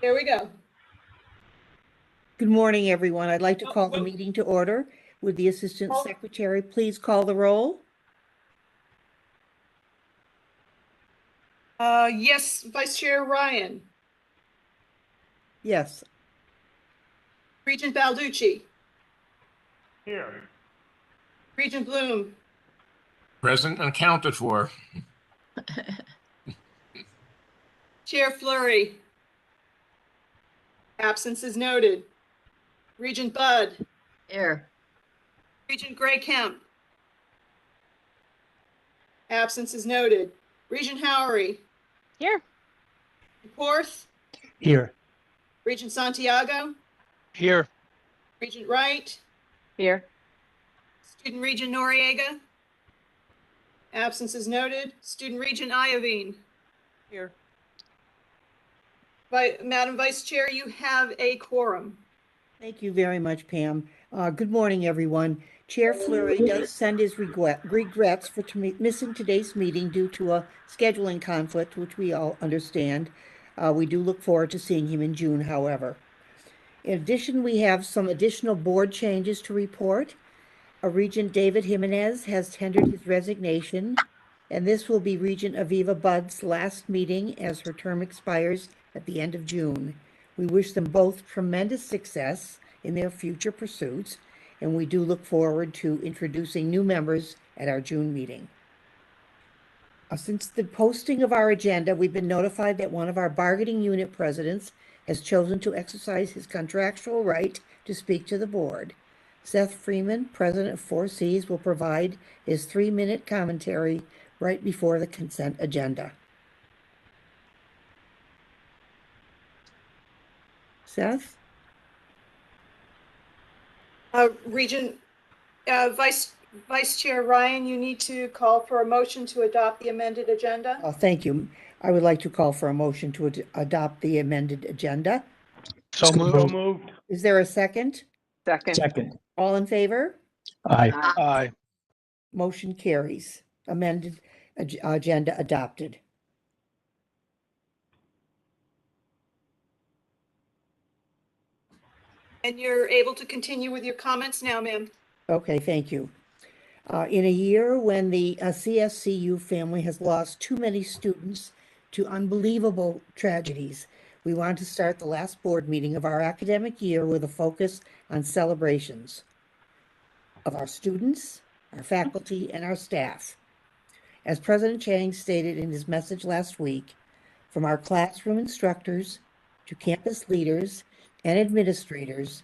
Here we go. Good morning, everyone. I'd like to call the meeting to order. Would the Assistant Secretary please call the roll? Yes, Vice Chair Ryan. Yes. Regent Balducci. Here. Regent Bloom. Present and accounted for. Chair Fleury. Absence is noted. Regent Budd. Here. Regent Gray Kemp. Absence is noted. Regent Howery. Here. Porth. Here. Regent Santiago. Here. Regent Wright. Here. Student Regent Noriega. Absence is noted. Student Regent Iovine. Here. Madam Vice Chair, you have a quorum. Thank you very much, Pam. Good morning, everyone. Chair Fleury does send his regrets for missing today's meeting due to a scheduling conflict, which we all understand. We do look forward to seeing him in June, however. In addition, we have some additional board changes to report. Regent David Jimenez has tendered his resignation, and this will be Regent Aviva Budd's last meeting as her term expires at the end of June. We wish them both tremendous success in their future pursuits, and we do look forward to introducing new members at our June meeting. Since the posting of our agenda, we've been notified that one of our bargaining unit presidents has chosen to exercise his contractual right to speak to the board. Seth Freeman, president of 4Cs, will provide his 3-minute commentary right before the consent agenda. Seth? Vice Chair Ryan, you need to call for a motion to adopt the amended agenda. Oh, thank you. I would like to call for a motion to adopt the amended agenda. So moved. Is there a second? Second. All in favor? Aye. Aye. Motion carries. Amended agenda adopted. And you're able to continue with your comments now, ma'am. Okay, thank you. In a year when the CSCU family has lost too many students to unbelievable tragedies, we want to start the last board meeting of our academic year with a focus on celebrations of our students, our faculty, and our staff. As President Chang stated in his message last week, from our classroom instructors to campus leaders and administrators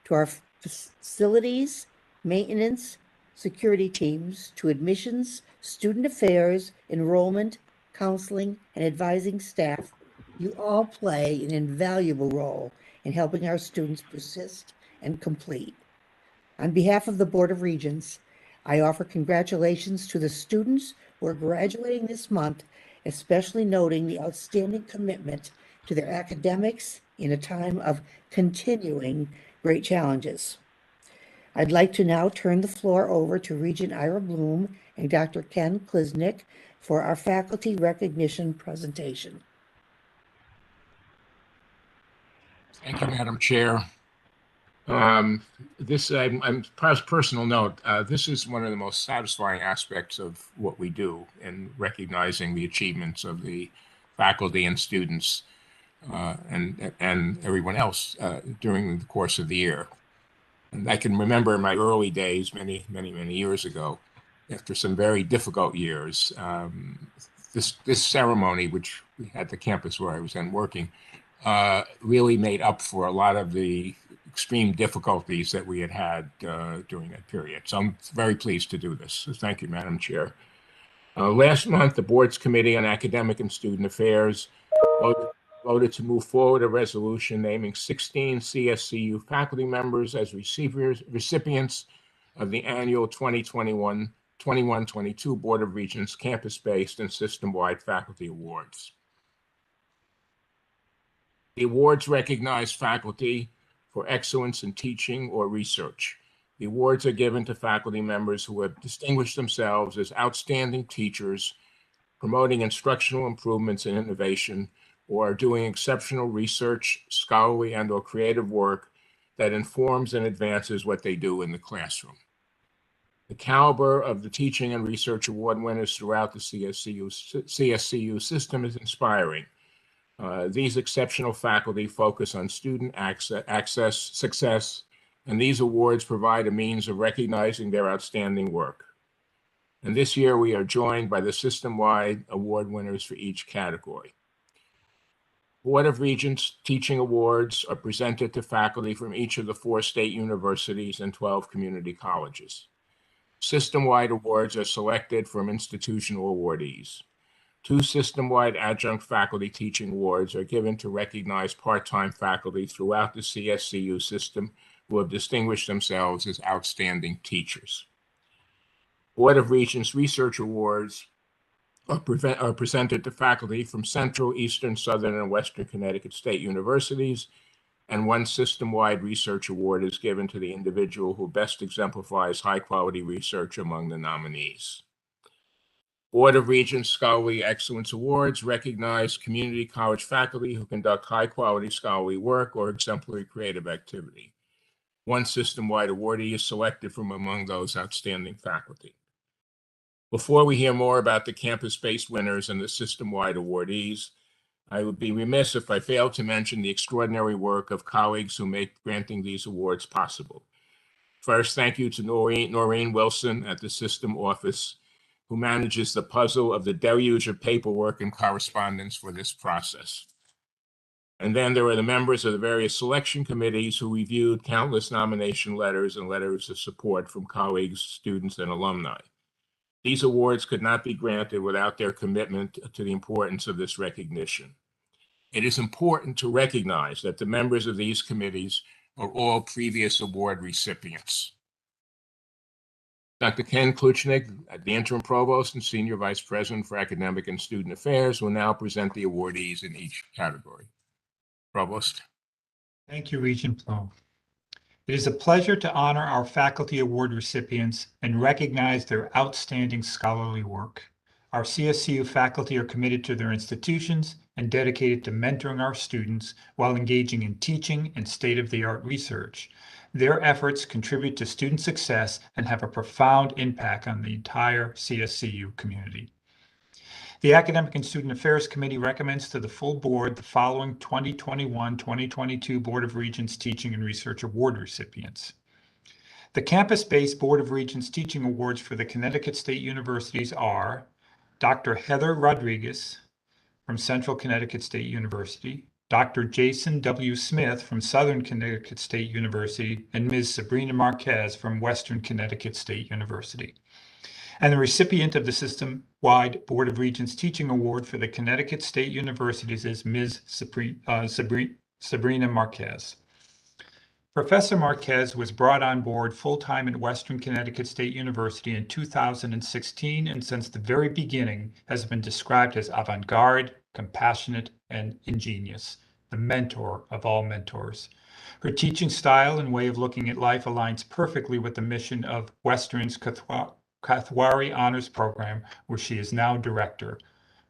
to our facilities, maintenance, security teams, to admissions, student affairs, enrollment, counseling, and advising staff, you all play an invaluable role in helping our students persist and complete. On behalf of the Board of Regents, I offer congratulations to the students who are graduating this month, especially noting the outstanding commitment to their academics in a time of continuing great challenges. I'd like to now turn the floor over to Regent Ira Bloom and Dr. Ken Klisnik for our faculty recognition presentation. Thank you, Madam Chair. Personal note, this is one of the most satisfying aspects of what we do in recognizing the achievements of the faculty and students and everyone else during the course of the year. And I can remember in my early days, many years ago, after some very difficult years, this ceremony, which we had the campus where I was then working, really made up for a lot of the extreme difficulties that we had during that period. So I'm very pleased to do this. So thank you, Madam Chair. Last month, the Board's Committee on Academic and Student Affairs voted to move forward a resolution naming 16 CSCU faculty members as recipients of the annual 2021-22 Board of Regents campus-based and system-wide faculty awards. The awards recognize faculty for excellence in teaching or research. The awards are given to faculty members who have distinguished themselves as outstanding teachers, promoting instructional improvements and innovation, or are doing exceptional research, scholarly, and/or creative work that informs and advances what they do in the classroom. The caliber of the teaching and research award winners throughout the CSCU system is inspiring. These exceptional faculty focus on student access, success, and these awards provide a means of recognizing their outstanding work. And this year we are joined by the system-wide award winners for each category. Board of Regents teaching awards are presented to faculty from each of the 4 state universities and 12 community colleges. System-wide awards are selected from institutional awardees. 2 system-wide adjunct faculty teaching awards are given to recognize part-time faculty throughout the CSCU system who have distinguished themselves as outstanding teachers. Board of Regents research awards are presented to faculty from Central, Eastern, Southern, and Western Connecticut State Universities, and 1 system-wide research award is given to the individual who best exemplifies high-quality research among the nominees. Board of Regents Scholarly Excellence Awards recognize community college faculty who conduct high-quality scholarly work or exemplary creative activity. 1 system-wide awardee is selected from among those outstanding faculty. Before we hear more about the campus-based winners and the system-wide awardees, I would be remiss if I failed to mention the extraordinary work of colleagues who make granting these awards possible. First, thank you to Noreen Wilson at the System Office, who manages the puzzle of the deluge of paperwork and correspondence for this process. And then there are the members of the various selection committees who reviewed countless nomination letters and letters of support from colleagues, students, and alumni. These awards could not be granted without their commitment to the importance of this recognition. It is important to recognize that the members of these committees are all previous award recipients. Dr. Ken Kluchnik, the interim provost and senior vice president for academic and student affairs, will now present the awardees in each category. Provost. Thank you, Regent Plum. It is a pleasure to honor our faculty award recipients and recognize their outstanding scholarly work. Our CSCU faculty are committed to their institutions and dedicated to mentoring our students while engaging in teaching and state-of-the-art research. Their efforts contribute to student success and have a profound impact on the entire CSCU community. The Academic and Student Affairs Committee recommends to the full board the following 2021-2022 Board of Regents Teaching and Research Award recipients. The campus-based Board of Regents Teaching Awards for the Connecticut State Universities are Dr. Heather Rodriguez from Central Connecticut State University, Dr. Jason W. Smith from Southern Connecticut State University, and Ms. Sabrina Marquez from Western Connecticut State University. And the recipient of the system-wide Board of Regents Teaching Award for the Connecticut State Universities is Ms. Sabrina Marquez. Professor Marquez was brought on board full-time at Western Connecticut State University in 2016, and since the very beginning has been described as avant-garde, compassionate, and ingenious, the mentor of all mentors. Her teaching style and way of looking at life aligns perfectly with the mission of Western's Kathwari Honors Program, where she is now director.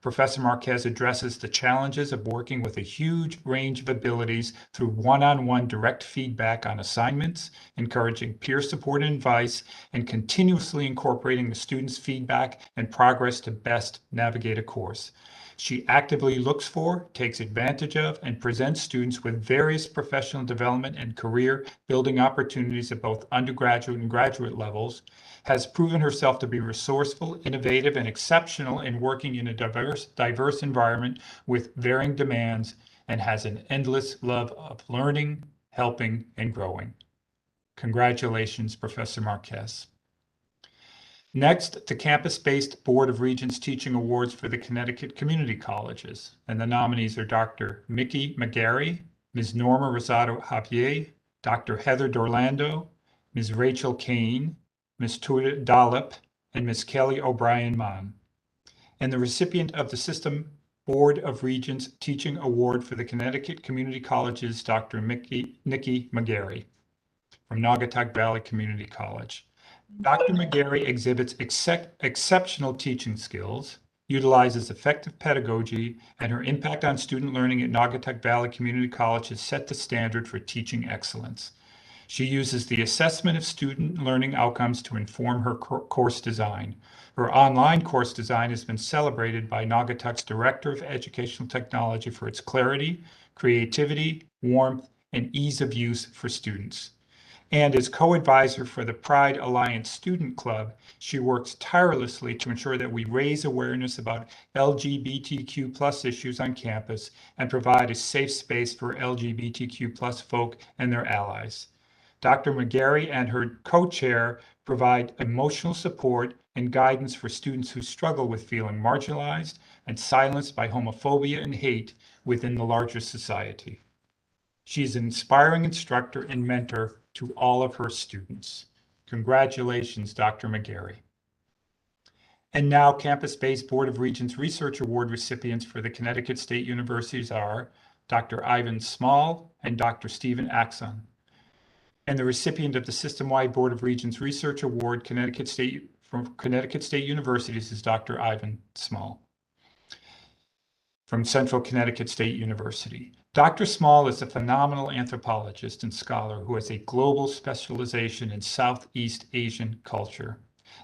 Professor Marquez addresses the challenges of working with a huge range of abilities through one-on-one direct feedback on assignments, encouraging peer support and advice, and continuously incorporating the students' feedback and progress to best navigate a course. She actively looks for, takes advantage of, and presents students with various professional development and career building opportunities at both undergraduate and graduate levels, has proven herself to be resourceful, innovative, and exceptional in working in a diverse environment with varying demands, and has an endless love of learning, helping, and growing. Congratulations, Professor Marquez. Next, the campus-based Board of Regents Teaching Awards for the Connecticut Community Colleges, and the nominees are Dr. Mickey McGarry, Ms. Norma Rosado Javier, Dr. Heather Dorlando, Ms. Rachel Kane, Ms. Tuda Dollop, and Ms. Kelly O'Brien-Mann. And the recipient of the System Board of Regents Teaching Award for the Connecticut Community Colleges, Dr. Nikki McGarry from Naugatuck Valley Community College. Dr. McGarry exhibits exceptional teaching skills, utilizes effective pedagogy, and her impact on student learning at Naugatuck Valley Community College has set the standard for teaching excellence. She uses the assessment of student learning outcomes to inform her course design. Her online course design has been celebrated by Naugatuck's Director of Educational Technology for its clarity, creativity, warmth, and ease of use for students. And as co-advisor for the Pride Alliance Student Club, she works tirelessly to ensure that we raise awareness about LGBTQ+ issues on campus and provide a safe space for LGBTQ+ folk and their allies. Dr. McGarry and her co-chair provide emotional support and guidance for students who struggle with feeling marginalized and silenced by homophobia and hate within the larger society. She is an inspiring instructor and mentor to all of her students. Congratulations, Dr. McGarry. And now campus-based Board of Regents Research Award recipients for the Connecticut State Universities are Dr. Ivan Small and Dr. Stephen Axon. And the recipient of the System-Wide Board of Regents Research Award from Connecticut State Universities is Dr. Ivan Small from Central Connecticut State University. Dr. Small is a phenomenal anthropologist and scholar who has a global specialization in Southeast Asian culture.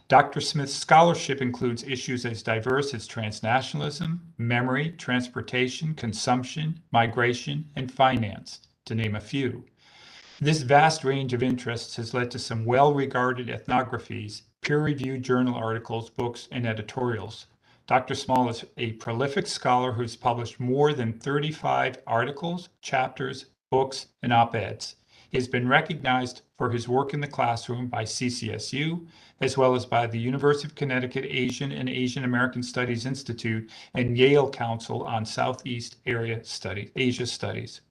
Dr. Smith's scholarship includes issues as diverse as transnationalism, memory, transportation, consumption, migration, and finance, to name a few. This vast range of interests has led to some well-regarded ethnographies, peer-reviewed journal articles, books, and editorials. Dr. Small is a prolific scholar who has published more than 35 articles, chapters, books, and op-eds. He has been recognized for his work in the classroom by CCSU, as well as by the University of Connecticut Asian and Asian American Studies Institute and Yale Council on Southeast Asia Studies.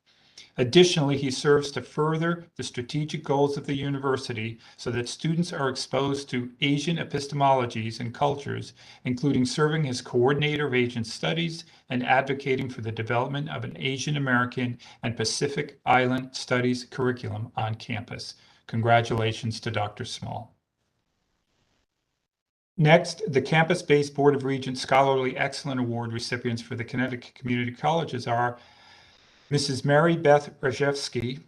Additionally, he serves to further the strategic goals of the university so that students are exposed to Asian epistemologies and cultures, including serving as coordinator of Asian studies and advocating for the development of an Asian American and Pacific Island studies curriculum on campus. Congratulations to Dr. Small. Next, the campus-based Board of Regents Scholarly Excellence Award recipients for the Connecticut Community Colleges are Mrs. Mary Beth Rajewski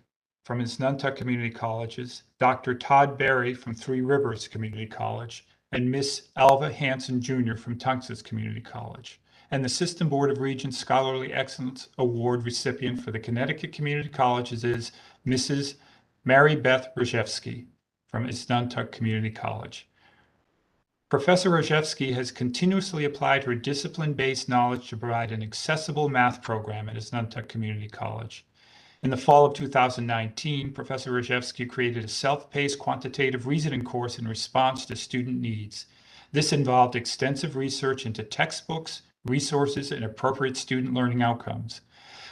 from Nantucket Community Colleges, Dr. Todd Berry from Three Rivers Community College, and Miss Alva Hanson Jr. from Tunxas Community College. And the System Board of Regents Scholarly Excellence Award recipient for the Connecticut Community Colleges is Mrs. Mary Beth Rajewski from Nantucket Community College. Professor Rajewski has continuously applied her discipline-based knowledge to provide an accessible math program at Nantucket Community College. In the fall of 2019, Professor Rajewski created a self-paced quantitative reasoning course in response to student needs. This involved extensive research into textbooks, resources, and appropriate student learning outcomes.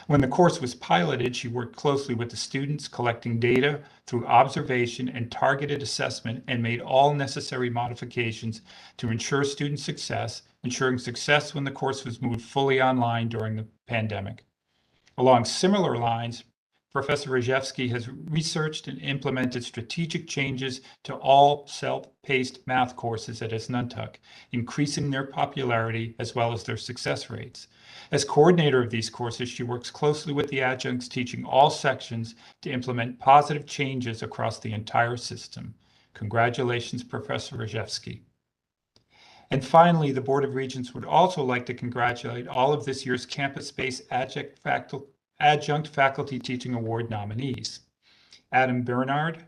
When the course was piloted, she worked closely with the students, collecting data through observation and targeted assessment, and made all necessary modifications to ensure student success, ensuring success when the course was moved fully online during the pandemic. Along similar lines, Professor Rajewski has researched and implemented strategic changes to all self-paced math courses at Nantucket, increasing their popularity as well as their success rates. As coordinator of these courses, she works closely with the adjuncts teaching all sections to implement positive changes across the entire system. Congratulations, Professor Rajewski. And finally, the Board of Regents would also like to congratulate all of this year's campus-based Adjunct Faculty Teaching Award nominees. Adam Bernard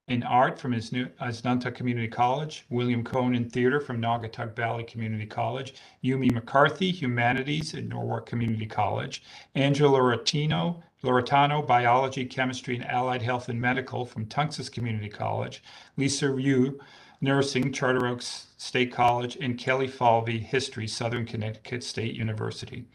in art from Nantucket Community College, William Cohn in theater from Naugatuck Valley Community College, Yumi McCarthy, humanities at Norwalk Community College, Angela Loretano, biology, chemistry, and allied health and medical from Tunxas Community College, Lisa Ryu, nursing, Charter Oaks State College, and Kelly Falvey, history, Southern Connecticut State University.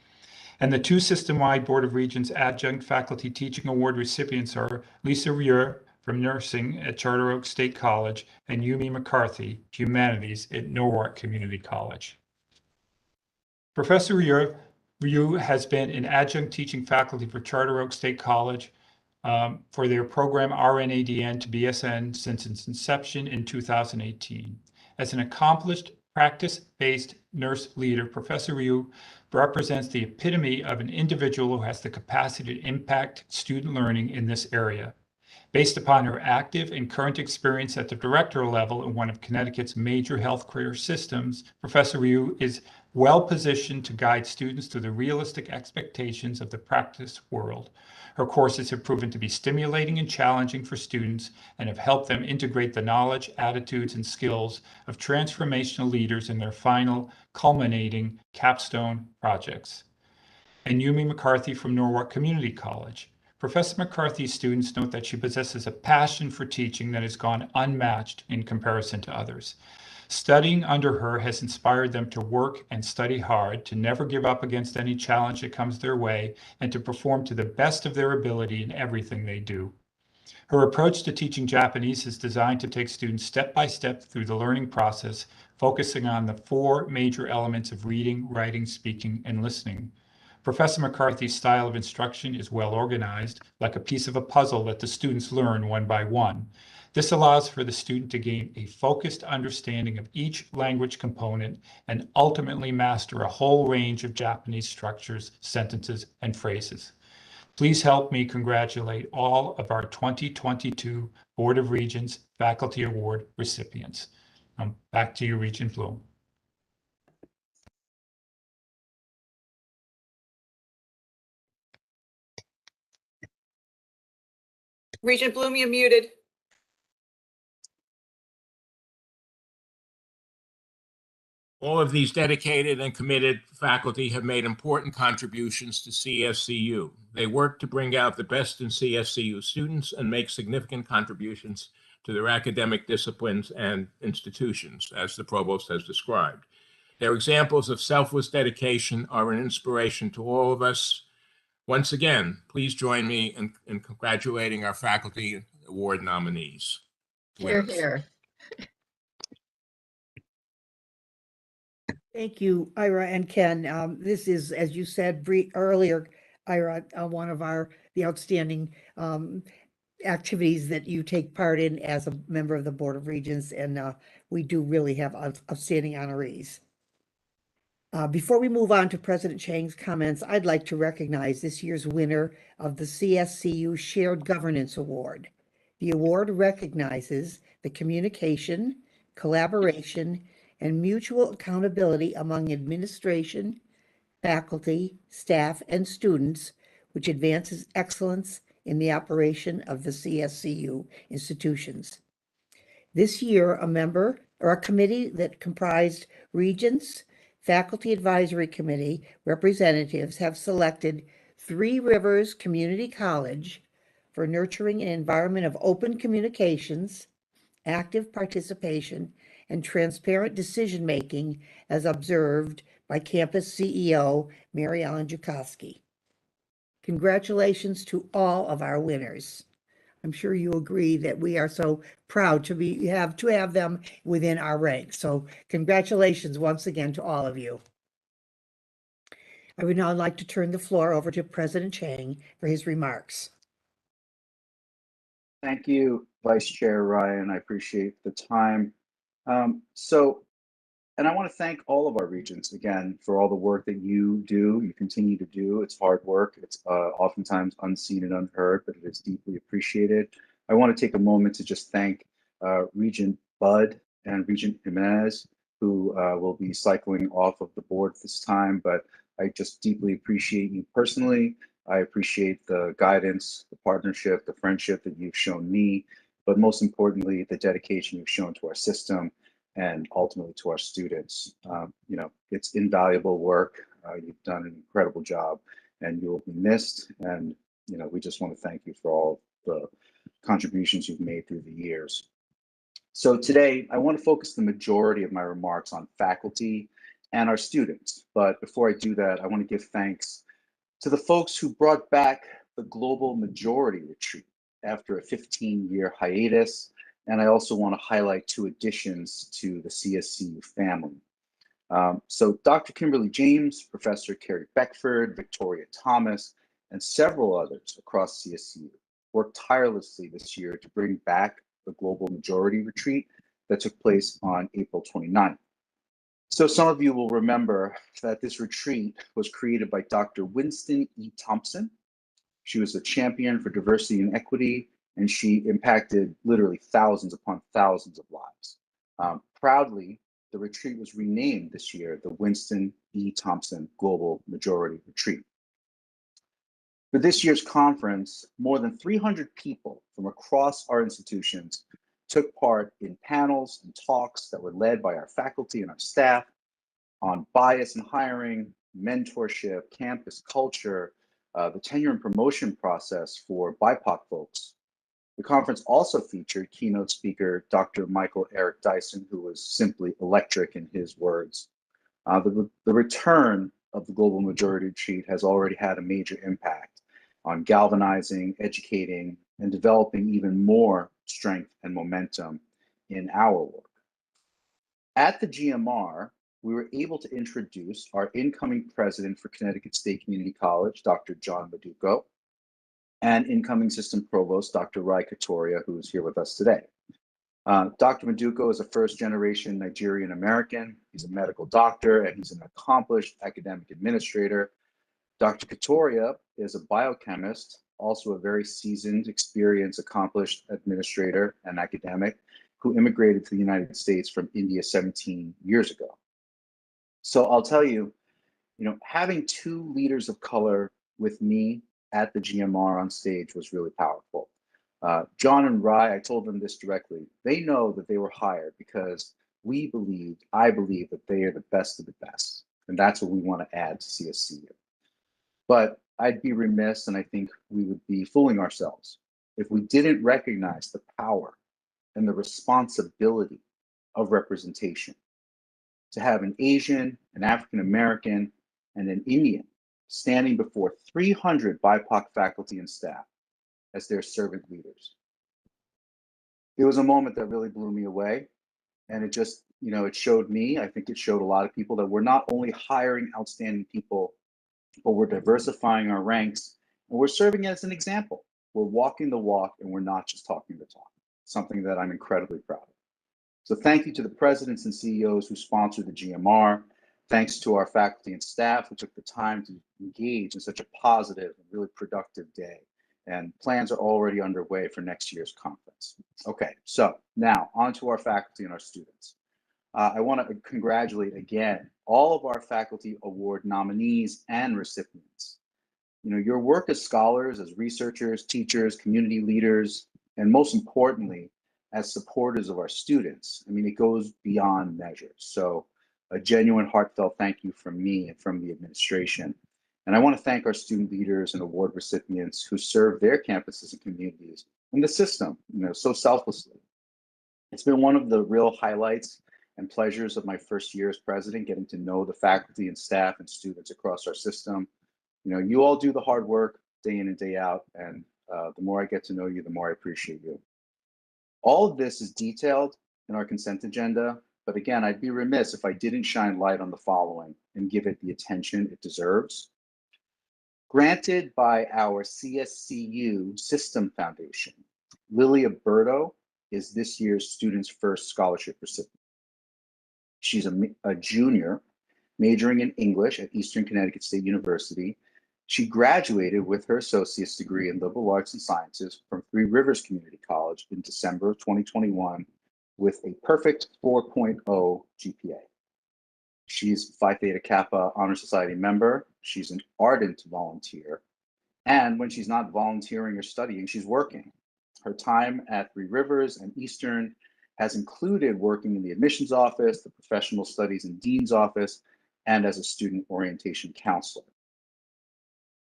And the two system-wide Board of Regents Adjunct Faculty Teaching Award recipients are Lisa Ryu from nursing at Charter Oaks State College and Yumi McCarthy, humanities at Norwalk Community College. Professor Ryu has been an adjunct teaching faculty for Charter Oaks State College for their program RNADN to BSN since its inception in 2018. As an accomplished practice-based nurse leader, Professor Ryu represents the epitome of an individual who has the capacity to impact student learning in this area. Based upon her active and current experience at the director level in one of Connecticut's major healthcare systems, Professor Ryu is well positioned to guide students through the realistic expectations of the practice world. Her courses have proven to be stimulating and challenging for students and have helped them integrate the knowledge, attitudes, and skills of transformational leaders in their final, culminating capstone projects. And Yumi McCarthy from Norwalk Community College. Professor McCarthy's students note that she possesses a passion for teaching that has gone unmatched in comparison to others. Studying under her has inspired them to work and study hard, to never give up against any challenge that comes their way, and to perform to the best of their ability in everything they do. Her approach to teaching Japanese is designed to take students step by step through the learning process, focusing on the 4 major elements of reading, writing, speaking, and listening. Professor McCarthy's style of instruction is well organized, like a piece of a puzzle that the students learn one by one. This allows for the student to gain a focused understanding of each language component and ultimately master a whole range of Japanese structures, sentences, and phrases. Please help me congratulate all of our 2022 Board of Regents Faculty Award recipients. Back to you, Regent Bloom. Regent Bloom, you're muted. All of these dedicated and committed faculty have made important contributions to CSCU. They work to bring out the best in CSCU students and make significant contributions to their academic disciplines and institutions, as the provost has described. Their examples of selfless dedication are an inspiration to all of us. Once again, please join me in congratulating our faculty award nominees. Here, here. Thank you, Ira and Ken. This is, as you said earlier, Ira, one of the outstanding activities that you take part in as a member of the Board of Regents, and we do really have outstanding honorees. Before we move on to President Chang's comments, I'd like to recognize this year's winner of the CSCU Shared Governance Award. The award recognizes the communication, collaboration, and mutual accountability among administration, faculty, staff, and students, which advances excellence in the operation of the CSCU institutions. This year, a committee that comprised regents, Faculty Advisory Committee representatives have selected Three Rivers Community College for nurturing an environment of open communications, active participation, and transparent decision-making as observed by campus CEO Mary Ellen Jukowski. Congratulations to all of our winners. I'm sure you agree that we are so proud to have them within our ranks. So congratulations once again to all of you. I would now like to turn the floor over to President Chang for his remarks. Thank you, Vice Chair Ryan. I appreciate the time. And I want to thank all of our regents again for all the work that you continue to do. It's hard work. It's oftentimes unseen and unheard, but it is deeply appreciated. I want to take a moment to just thank Regent Bud and Regent Jimenez, who will be cycling off of the board this time, but I just deeply appreciate you personally. I appreciate the guidance, the partnership, the friendship that you've shown me, but most importantly, the dedication you've shown to our system and ultimately to our students. It's invaluable work. You've done an incredible job and you will be missed. And, we just want to thank you for all the contributions you've made through the years. So today, I want to focus the majority of my remarks on faculty and our students. But before I do that, I want to give thanks to the folks who brought back the Global Majority Retreat after a 15-year hiatus. And I also want to highlight 2 additions to the CSCU family. So Dr. Kimberly James, Professor Carrie Beckford, Victoria Thomas, and several others across CSCU worked tirelessly this year to bring back the Global Majority Retreat that took place on April 29th. So some of you will remember that this retreat was created by Dr. Winston E. Thompson. She was a champion for diversity and equity, and she impacted literally thousands upon thousands of lives. Proudly, the retreat was renamed this year the Winston E. Thompson Global Majority Retreat. For this year's conference, more than 300 people from across our institutions took part in panels and talks that were led by our faculty and our staff on bias in hiring, mentorship, campus culture, the tenure and promotion process for BIPOC folks. The conference also featured keynote speaker Dr. Michael Eric Dyson, who was simply electric in his words. The return of the Global Majority Retreat has already had a major impact on galvanizing, educating, and developing even more strength and momentum in our work. At the GMR, we were able to introduce our incoming president for Connecticut State Community College, Dr. John Maduco, and incoming system provost, Dr. Rai Katoria, who is here with us today. Dr. Maduco is a first-generation Nigerian American. He's a medical doctor, and he's an accomplished academic administrator. Dr. Katoria is a biochemist, also a very seasoned, experienced, accomplished administrator and academic who immigrated to the United States from India 17 years ago. So I'll tell you, having two leaders of color with me at the GMR on stage was really powerful. John and Rai, I told them this directly. They know that they were hired because I believe that they are the best of the best. And that's what we want to add to CSCU. But I'd be remiss, and I think we would be fooling ourselves if we didn't recognize the power and the responsibility of representation. To have an Asian, an African American, and an Indian standing before 300 BIPOC faculty and staff as their servant leaders. It was a moment that really blew me away. And it just, it showed me, I think it showed a lot of people that we're not only hiring outstanding people, but we're diversifying our ranks and we're serving as an example. We're walking the walk and we're not just talking the talk, something that I'm incredibly proud of. So thank you to the presidents and CEOs who sponsored the GMR. Thanks to our faculty and staff who took the time to engage in such a positive and really productive day. And plans are already underway for next year's conference. Okay, so now on to our faculty and our students. I want to congratulate again all of our faculty award nominees and recipients. Your work as scholars, as researchers, teachers, community leaders, and most importantly, as supporters of our students, it goes beyond measure. So a genuine heartfelt thank you from me and from the administration. And I want to thank our student leaders and award recipients who serve their campuses and communities in the system, so selflessly. It's been one of the real highlights and pleasures of my first year as president, getting to know the faculty and staff and students across our system. You all do the hard work day in and day out, and the more I get to know you, the more I appreciate you. All of this is detailed in our consent agenda, but again, I'd be remiss if I didn't shine light on the following and give it the attention it deserves. Granted by our CSCU System Foundation, Lilia Berto is this year's Students First Scholarship recipient. She's a junior majoring in English at Eastern Connecticut State University. She graduated with her associate's degree in liberal arts and sciences from Three Rivers Community College in December of 2021 with a perfect 4.0 GPA. She's Phi Theta Kappa Honor Society member. She's an ardent volunteer. And when she's not volunteering or studying, she's working. Her time at Three Rivers and Eastern has included working in the admissions office, the professional studies and dean's office, and as a student orientation counselor.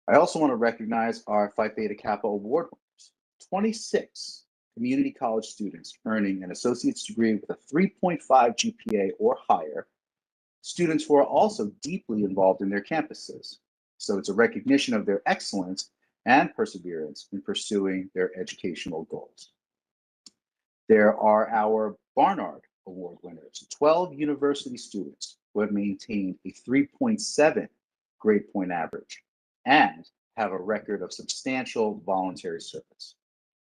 I also want to recognize our Phi Theta Kappa award winners, 26 community college students earning an associate's degree with a 3.5 GPA or higher, students who are also deeply involved in their campuses. So it's a recognition of their excellence and perseverance in pursuing their educational goals. There are our Barnard Award winners, 12 university students who have maintained a 3.7 grade point average and have a record of substantial voluntary service.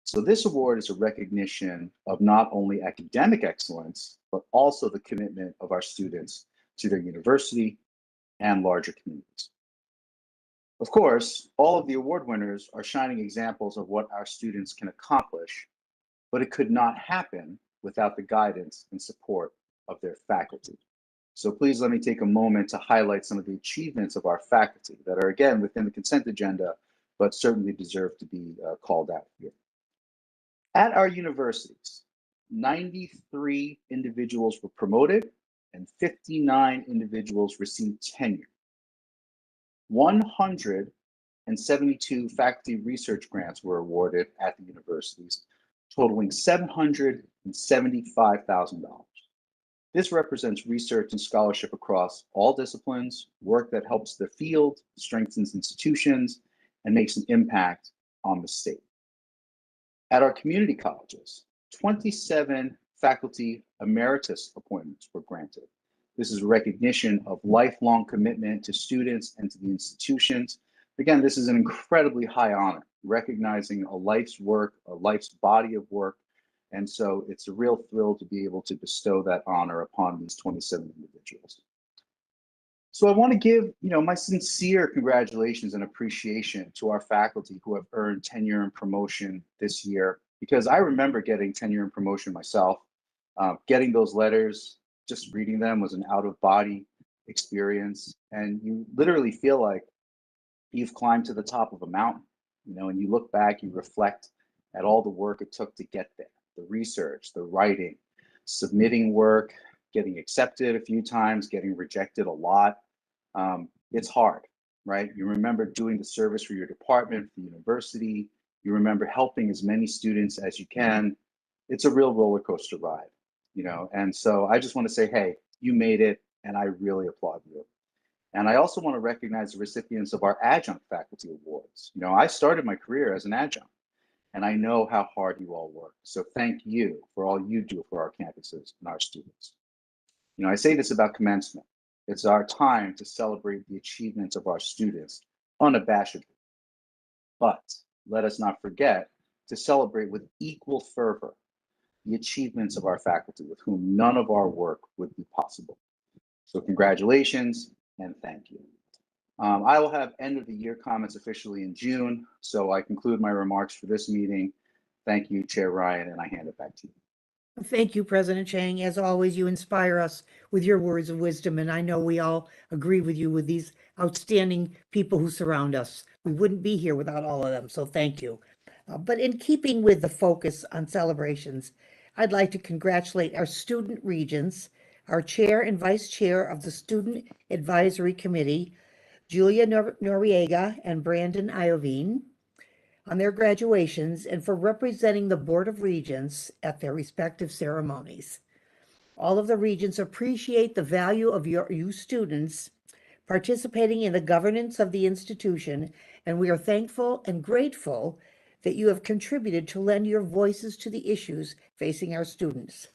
So this award is a recognition of not only academic excellence, but also the commitment of our students to their university and larger communities. Of course, all of the award winners are shining examples of what our students can accomplish, but it could not happen without the guidance and support of their faculty. So please let me take a moment to highlight some of the achievements of our faculty that are, again, within the consent agenda, but certainly deserve to be called out here. At our universities, 93 individuals were promoted and 59 individuals received tenure. 172 faculty research grants were awarded at the universities, totaling $775,000. This represents research and scholarship across all disciplines, work that helps the field, strengthens institutions, and makes an impact on the state. At our community colleges, 27 faculty emeritus appointments were granted. This is recognition of lifelong commitment to students and to the institutions. Again, this is an incredibly high honor, recognizing a life's work, a life's body of work. And so it's a real thrill to be able to bestow that honor upon these 27 individuals. So I want to give, my sincere congratulations and appreciation to our faculty who have earned tenure and promotion this year, because I remember getting tenure and promotion myself. Getting those letters, just reading them was an out-of-body experience. And you literally feel like you've climbed to the top of a mountain, and you look back, you reflect at all the work it took to get there, the research, the writing, submitting work, getting accepted a few times, getting rejected a lot. It's hard, right? You remember doing the service for your department, for the university. You remember helping as many students as you can. It's a real roller coaster ride, and so I just want to say, hey, you made it, and I really applaud you. And I also want to recognize the recipients of our adjunct faculty awards. I started my career as an adjunct, and I know how hard you all work. So thank you for all you do for our campuses and our students. I say this about commencement. It's our time to celebrate the achievements of our students unabashedly. But let us not forget to celebrate with equal fervor the achievements of our faculty, with whom none of our work would be possible. So congratulations and thank you. I will have end of the year comments officially in June, so I conclude my remarks for this meeting. Thank you, Chair Ryan, and I hand it back to you. Thank you, President Chang. As always, you inspire us with your words of wisdom, and I know we all agree with you with these outstanding people who surround us. We wouldn't be here without all of them, so thank you. But in keeping with the focus on celebrations, I'd like to congratulate our student regents, our chair and vice chair of the Student Advisory Committee, Julia Noriega and Brandon Iovine, on their graduations and for representing the Board of Regents at their respective ceremonies. All of the regents appreciate the value of you students participating in the governance of the institution, and we are thankful and grateful that you have contributed to lend your voices to the issues facing our students.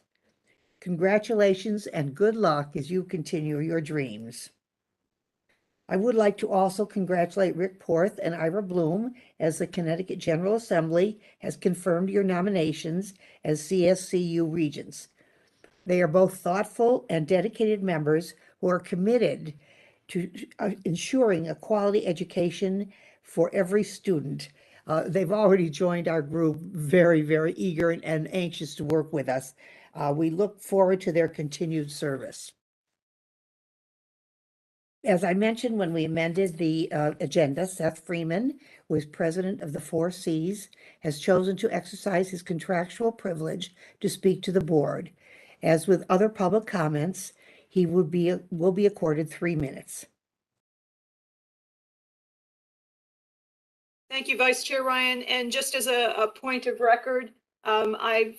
Congratulations and good luck as you continue your dreams. I would like to also congratulate Rick Porth and Ira Bloom, as the Connecticut General Assembly has confirmed your nominations as CSCU regents. They are both thoughtful and dedicated members who are committed to ensuring a quality education for every student. They've already joined our group, very, very eager and anxious to work with us. We look forward to their continued service. As I mentioned when we amended the agenda, Seth Freeman, who is president of the 4 Cs, has chosen to exercise his contractual privilege to speak to the board. As with other public comments, he will be accorded 3 minutes. Thank you, Vice Chair Ryan. And just as a point of record, I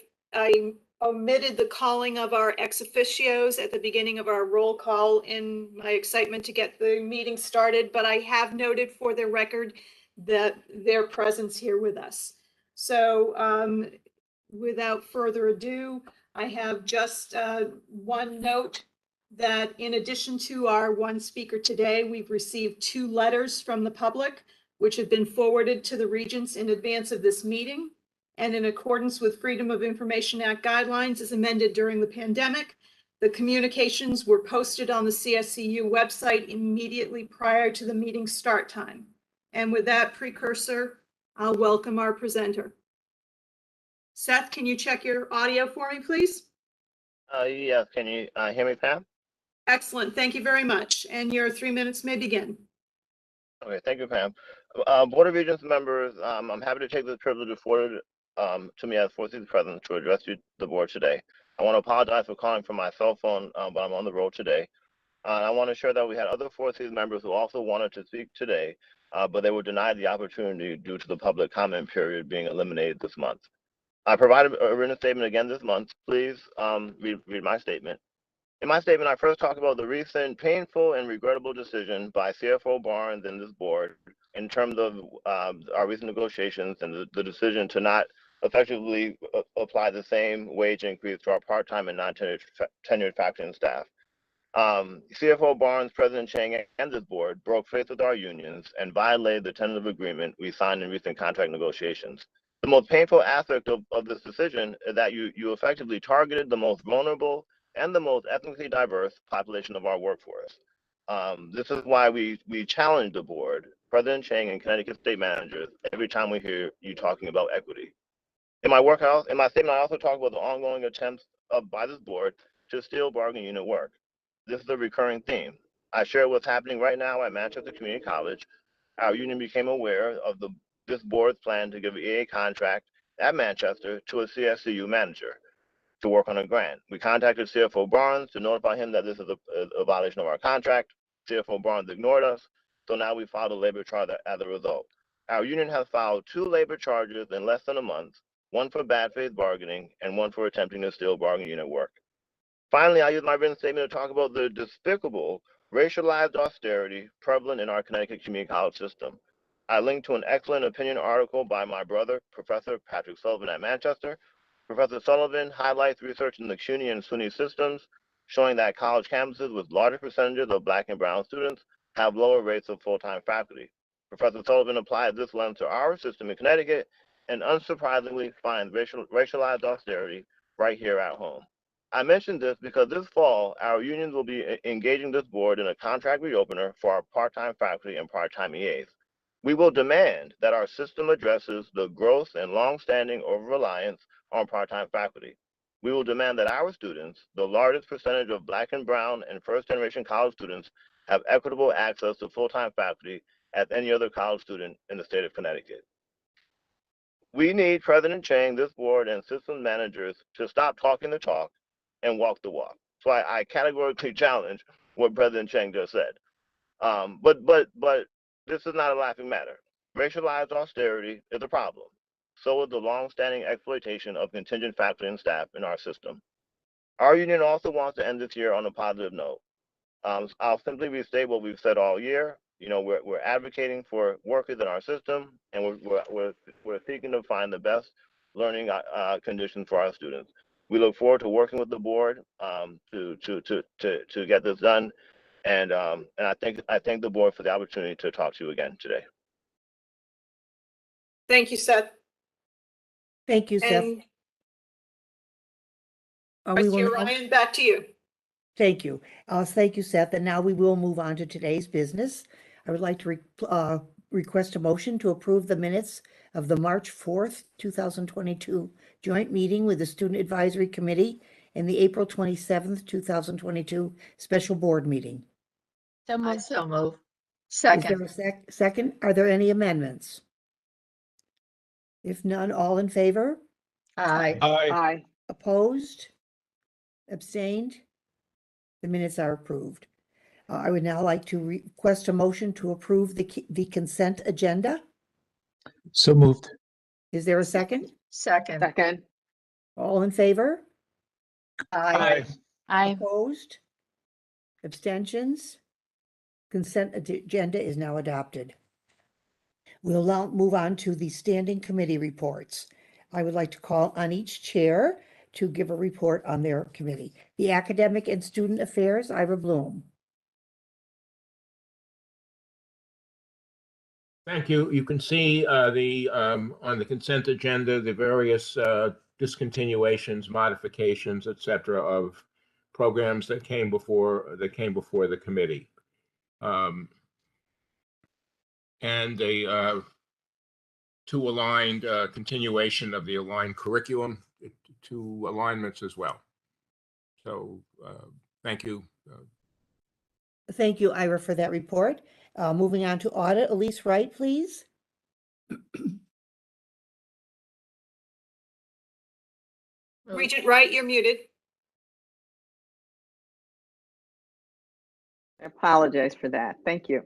omitted the calling of our ex officios at the beginning of our roll call in my excitement to get the meeting started, but I have noted for the record that their presence here with us. So without further ado, I have just one note that in addition to our one speaker today, we've received 2 letters from the public, which have been forwarded to the regents in advance of this meeting. And in accordance with Freedom of Information Act guidelines as amended during the pandemic, The communications were posted on the CSCU website immediately prior to the meeting start time. And with that precursor, I'll welcome our presenter. Seth, can you check your audio for me, please? Yes, can you hear me, Pam? Excellent, thank you very much. And your 3 minutes may begin. Okay, thank you, Pam. Board of Regents members, I'm happy to take the privilege afforded to me as 4th President to address the board today. I want to apologize for calling from my cell phone, but I'm on the road today. I want to share that we had other 4th members who also wanted to speak today, but they were denied the opportunity due to the public comment period being eliminated this month. I provided a written statement again this month. Please read my statement. In my statement, I first talked about the recent painful and regrettable decision by CFO Barnes and this board in terms of our recent negotiations and the decision to not effectively apply the same wage increase to our part-time and non-tenured faculty and staff. CFO Barnes, President Chang, and this board broke faith with our unions and violated the tentative agreement we signed in recent contract negotiations. The most painful aspect of this decision is that you effectively targeted the most vulnerable and the most ethnically diverse population of our workforce. This is why we challenge the board, President Chang, and Connecticut state managers every time we hear you talking about equity. In my statement, I also talk about the ongoing attempts by this board to steal bargaining unit work. This is a recurring theme. I share what's happening right now at Manchester Community College. Our union became aware of this board's plan to give an EA contract at Manchester to a CSCU manager to work on a grant. We contacted CFO Barnes to notify him that this is a violation of our contract. CFO Barnes ignored us, so now we filed a labor charge as a result. Our union has filed 2 labor charges in less than a month, one for bad faith bargaining and one for attempting to steal bargaining unit work. Finally, I use my written statement to talk about the despicable racialized austerity prevalent in our Connecticut community college system. I linked to an excellent opinion article by my brother, Professor Patrick Sullivan at Manchester. Professor Sullivan highlights research in the CUNY and SUNY systems, showing that college campuses with larger percentages of Black and Brown students have lower rates of full-time faculty. Professor Sullivan applied this lens to our system in Connecticut and unsurprisingly finds racialized austerity right here at home. I mentioned this because this fall, our unions will be engaging this board in a contract reopener for our part-time faculty and part-time EAs. We will demand that our system addresses the gross and long-standing over-reliance on part-time faculty. We will demand that our students, the largest percentage of Black and Brown and first-generation college students, have equitable access to full-time faculty as any other college student in the state of Connecticut. We need President Chang, this board, and system managers to stop talking the talk and walk the walk. So I categorically challenge what President Chang just said. But this is not a laughing matter. Racialized austerity is a problem. So is the long-standing exploitation of contingent faculty and staff in our system. Our union also wants to end this year on a positive note. I'll simply restate what we've said all year. You know, we're advocating for workers in our system, and we're seeking to find the best learning conditions for our students. We look forward to working with the board to get this done, and I thank the board for the opportunity to talk to you again today. Thank you, Seth. Thank you, Seth. And We Vice will Chair now- Ryan, back to you. Thank you. Thank you, Seth. And now we will move on to today's business. I would like to request a motion to approve the minutes of the March 4th, 2022 joint meeting with the Student Advisory Committee and the April 27th, 2022 special board meeting. So moved. So move. Is there Second. a second? Are there any amendments? If none, all in favor? Aye. Aye. Opposed? Abstained? The minutes are approved. I would now like to request a motion to approve the consent agenda. So moved. Is there a second? Second. Second. All in favor? Aye. Aye. Opposed? Abstentions? Consent agenda is now adopted. We'll now move on to the standing committee reports. I would like to call on each chair to give a report on their committee. The Academic and Student Affairs, Ira Bloom. Thank you. You can see on the consent agenda, the various discontinuations, modifications, et cetera, of programs that came before the committee. And a two aligned continuation of the aligned curriculum, two alignments as well. So thank you. Thank you, Ira, for that report. Moving on to audit, Elise Wright, please. Regent Wright, you're muted. I apologize for that. Thank you.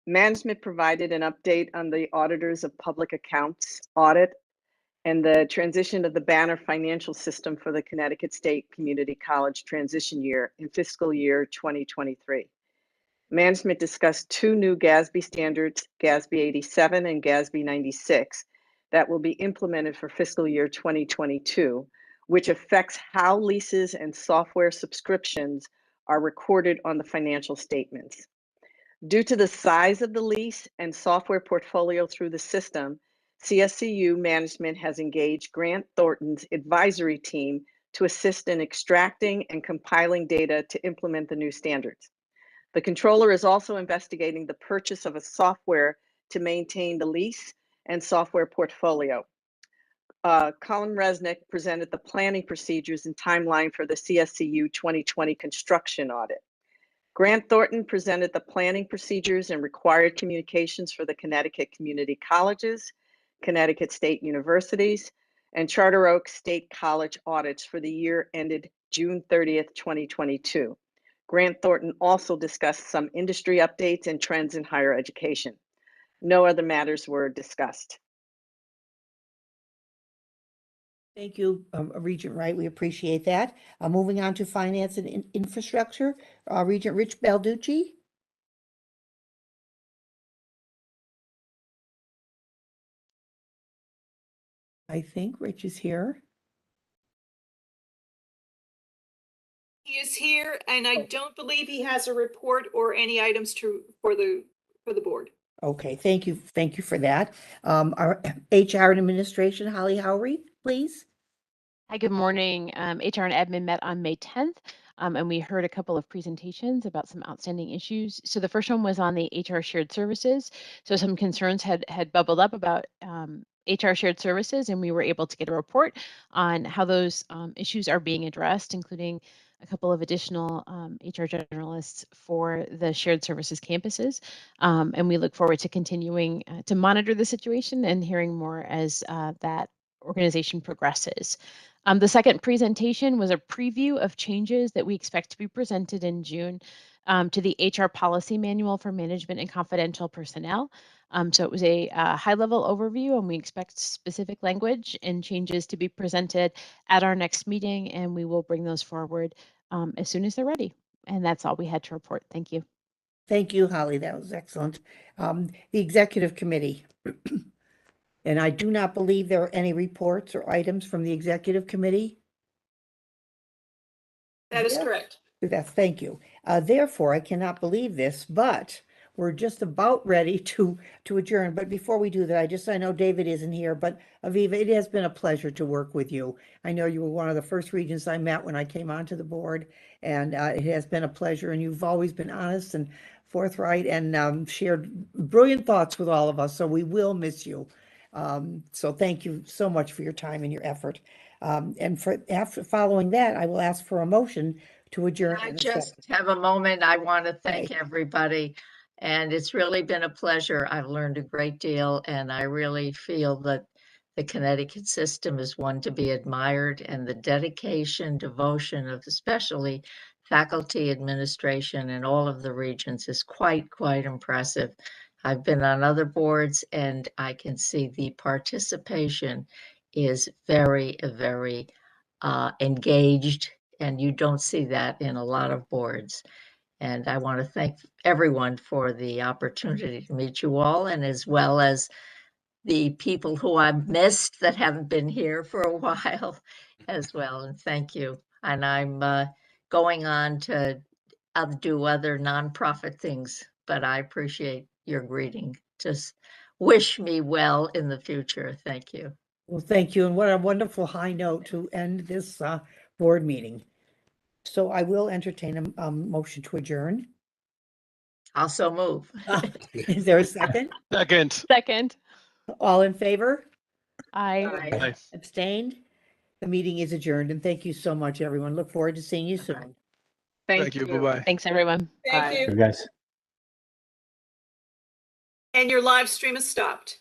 Management provided an update on the auditors of public accounts audit and the transition of the Banner financial system for the Connecticut State Community College transition year in fiscal year 2023. Management discussed two new GASB standards, GASB 87 and GASB 96, that will be implemented for fiscal year 2022, which affects how leases and software subscriptions are recorded on the financial statements. Due to the size of the lease and software portfolio through the system, CSCU management has engaged Grant Thornton's advisory team to assist in extracting and compiling data to implement the new standards. The controller is also investigating the purchase of a software to maintain the lease and software portfolio. Colin Resnick presented the planning procedures and timeline for the CSCU 2020 construction audit. Grant Thornton presented the planning procedures and required communications for the Connecticut community colleges, Connecticut State Universities, and Charter Oak State College audits for the year ended June 30th, 2022. Grant Thornton also discussed some industry updates and trends in higher education. No other matters were discussed. Thank you, Regent Wright. We appreciate that. Moving on to finance and infrastructure, Regent Rich Balducci. I think Rich is here. He is here, and I don't believe he has a report or any items for the board. Okay, thank you. Thank you for that. Our HR and administration, Holly Howry, please. Hi, good morning. HR and admin met on May 10th, and we heard a couple of presentations about some outstanding issues. So the first one was on the HR shared services. So some concerns had bubbled up about HR shared services, and we were able to get a report on how those issues are being addressed, including a couple of additional HR generalists for the shared services campuses. And we look forward to continuing to monitor the situation and hearing more as that organization progresses. The second presentation was a preview of changes that we expect to be presented in June to the HR policy manual for management and confidential personnel. So it was a high-level overview, and we expect specific language and changes to be presented at our next meeting, and we will bring those forward as soon as they're ready. And that's all we had to report. Thank you. Thank you, Holly. That was excellent. The executive committee. And I do not believe there are any reports or items from the executive committee. That is correct. Thank you. Therefore, I cannot believe this, but we're just about ready to adjourn. But before we do that, I know David isn't here, but Aviva, it has been a pleasure to work with you. I know you were one of the first regents I met when I came onto the board, and it has been a pleasure. And you've always been honest and forthright and shared brilliant thoughts with all of us. So we will miss you. So thank you so much for your time and your effort. And following that, I will ask for a motion to adjourn. I just have a moment. I want to thank everybody. And it's really been a pleasure. I've learned a great deal, and I really feel that the Connecticut system is one to be admired, and the dedication, devotion of especially faculty, administration, and all of the regents is quite impressive. I've been on other boards, and I can see the participation is very engaged, and you don't see that in a lot of boards. And I want to thank everyone for the opportunity to meet you all, and as well as the people who I've missed that haven't been here for a while as well. And thank you. And I'm going on to do other nonprofit things, but I appreciate your greeting. Just wish me well in the future. Thank you. Well, thank you. And what a wonderful high note to end this board meeting. So I will entertain a motion to adjourn. Also move. Is there a second? Second. Second. All in favor? Aye. Aye. Abstained? The meeting is adjourned, and thank you so much, everyone. Look forward to seeing you soon. Thank you. Bye-bye. Thanks, everyone. Thank you. You guys. And your live stream is stopped.